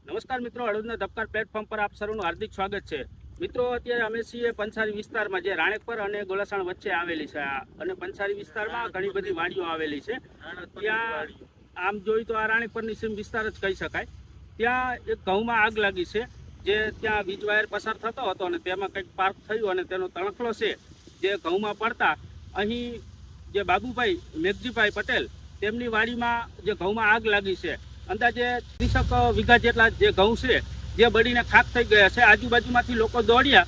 નમસ્કાર મિત્રો, હળવદના ધબકાર પ્લેટફોર્મ પર આપ સર્વનું હાર્દિક સ્વાગત છે. મિત્રો, અત્યારે અમે છીએ પંસારી વિસ્તારમાં, જે રાણેકપર અને ગોલાસણ વચ્ચે આવેલી છે. અને પંસારી વિસ્તારમાં ઘણી બધી વાડીઓ આવેલી છે. ત્યાં આમ જોઈ તો આ રાણેકપરની સીમ વિસ્તાર જ કહી શકાય. ત્યાં એક ઘઉંમાં આગ લાગી છે, જે ત્યાં વીજ વાયર પસાર થતો હતો અને તેમાં કંઈક પાર્ક થયું અને તેનો તણખલો છે જે ઘઉંમાં પડતા અહીં જે બાબુભાઈ મેઘજીભાઈ પટેલ તેમની વાડીમાં જે ઘઉંમાં આગ લાગી છે. અંદાજે 30 વીઘા જેટલા જે ઘઉં છે જે બળીને ખાક થઈ ગયા છે. આજુબાજુમાંથી લોકો દોડ્યા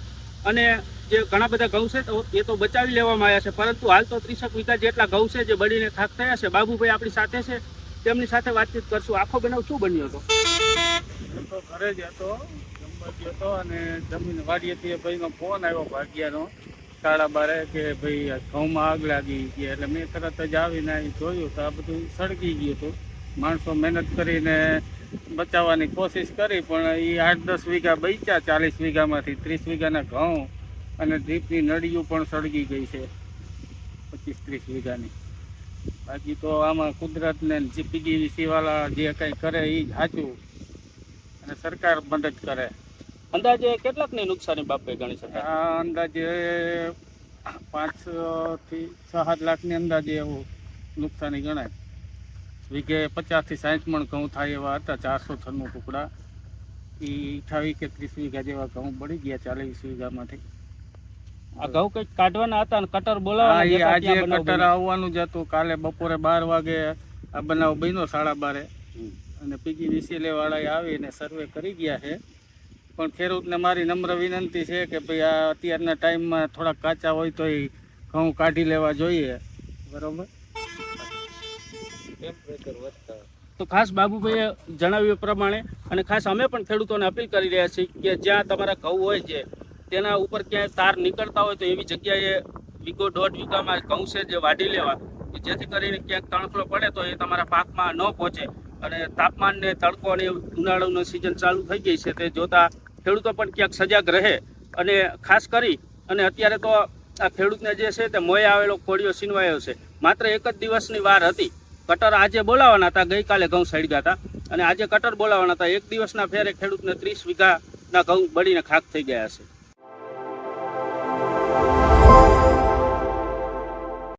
અને જે ઘણા બધા ઘઉં છે એ તો બચાવી લેવામાં આવ્યા છે, પરંતુ હાલ તો 30 વીઘા જેટલા ઘઉં છે જે બળીને ખાક થયા છે. બાબુભાઈ આપણી સાથે છે, તેમની સાથે વાતચીત કરશું. આખો બનાવ શું બન્યો હતો? તો ઘરે જ હતો, જમવા ગયો હતો અને જમીન વાડીએથી ભાઈનો ફોન આવ્યો ભાગ્યાનો 12:30 કે ભાઈ ઘઉંમાં આગ લાગી ગઈ. એટલે મેં તરત જ આવીને જોયું તો આ બધું સળગી ગયું હતું. માણસો મહેનત કરીને બચાવવાની કોશિશ કરી, પણ એ 8-10 વીઘા બચ્યા. 40 વીઘામાંથી 30 વીઘાના ઘઉં અને ડ્રીપની નળીઓ પણ સળગી ગઈ છે, 25-30 વીઘાની. બાકી તો આમાં કુદરતને પીજીવીસી વાળા જે કંઈ કરે એ જ સાચું, અને સરકાર મદદ કરે. અંદાજે કેટલાકની નુકસાની બાપે ગણી શકાય? આ અંદાજે 5 થી 6-7 લાખની અંદાજે એવું નુકસાની ગણાય. વીઘે 50 થી 60 મણ ઘઉં થાય એવા હતા, 496 ટુકડા. એ 28 કે 30 વીઘા જેવા ઘઉં બળી ગયા 40 વીઘામાંથી. આ ઘઉં કંઈક કાઢવાના હતા અને કટર બોલાવવાના. આજે કટર આવવાનું જ હતું. કાલે બપોરે 12 વાગે આ બનાવ બન્યો, 12:30. અને પીજીવીસી વાળાએ આવીને સર્વે કરી ગયા છે. પણ ખેડૂતને મારી નમ્ર વિનંતી છે કે ભાઈ આ અત્યારના ટાઈમમાં થોડાક કાચા હોય તો એ ઘઉં કાઢી લેવા જોઈએ, બરોબર. તો ખાસ બાબુભાઈએ જણાવ્યું પ્રમાણે, અને ખાસ અમે પણ ખેડૂતોને અપીલ કરી રહ્યા છીએ કે જ્યાં તમારા ઘઉં હોય છે તેના ઉપર ક્યાંય તાર નીકળતા હોય તો એવી જગ્યાએ વીઘો 1.5 વીઘામાં ઘઉં છે જે વાઢી લેવા, જેથી કરીને ક્યાંક તણખલો પડે તો એ તમારા પાકમાં ન પહોંચે. અને તાપમાન ને તડકો અને ઉનાળાનો સિઝન ચાલુ થઈ ગઈ છે, તે જોતા ખેડૂતો પણ ક્યાંક સજાગ રહે. અને ખાસ કરી અને અત્યારે તો આ ખેડૂતને જે છે તે મોએ આવેલો કોળિયો સીનવાયો છે. માત્ર એક જ દિવસની વાર હતી. કટર આજે બોલાવવાના હતા, ગઈકાલે ઘઉં સળગ્યા હતા, અને આજે કટર બોલાવવાના હતા. એક દિવસના ફેરે ખેડૂતને 30 વીઘાના ઘઉં બળીને ખાક થઈ ગયા છે.